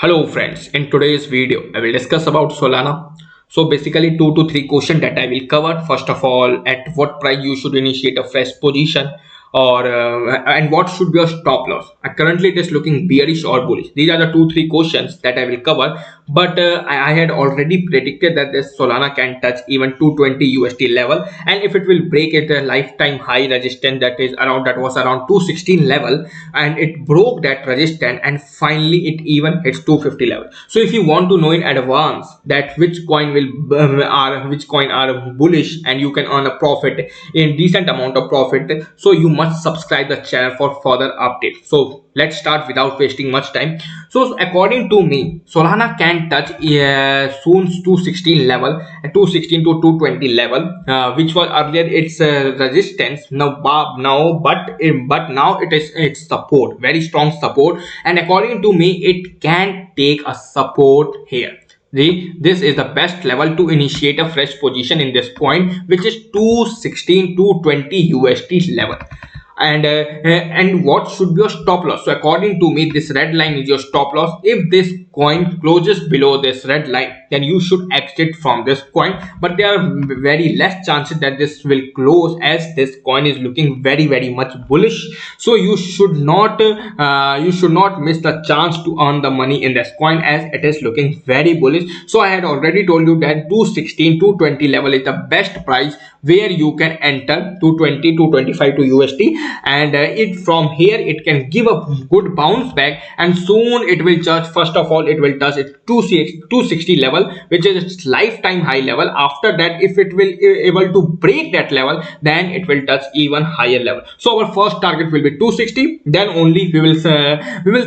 Hello friends, in today's video I will discuss about Solana. So basically 2 to 3 questions that I will cover. First of all, at what price you should initiate a fresh position, or and what should be your stop loss. Currently it is looking bearish or bullish. These are the 2 3 questions that I will cover. But I had already predicted that this Solana can touch even 220 USD level, and if it will break it a lifetime high resistance that was around 216 level, and it broke that resistance, and finally it even hits 250 level. So if you want to know in advance that which coin are bullish and you can earn a profit in decent amount of profit, so you must subscribe the channel for further updates. So let's start without wasting much time. So according to me, Solana can touch soon 216 level, 216 to 220 level, which was earlier its resistance. But now it is its support, very strong support, and according to me it can take a support here. This is the best level to initiate a fresh position in this point, which is 216 to 20 USD level. And what should be your stop loss? So according to me, this red line is your stop loss. If this coin closes below this red line, then you should exit from this coin, but there are very less chances that this will close, as this coin is looking very much bullish. So you should not miss the chance to earn the money in this coin, as it is looking very bullish. So I had already told you that 216 to 20 level is the best price where you can enter 220 to 25 to USD, and it from here it can give a good bounce back, and soon it will touch. First of all, it will touch its 260 level, which is its lifetime high level. After that, if it will able to break that level, then it will touch even higher level. So our first target will be 260. Then only we will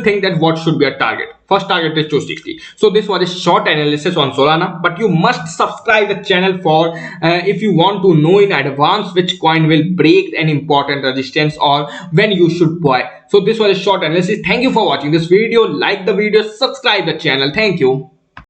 think that what should be a target. First target is 260. So this was a short analysis on Solana, but you must subscribe the channel for if you want to know in advance which coin will break an important resistance or when you should buy. So this was a short analysis. Thank you for watching this video. Like the video, subscribe the channel. Thank you.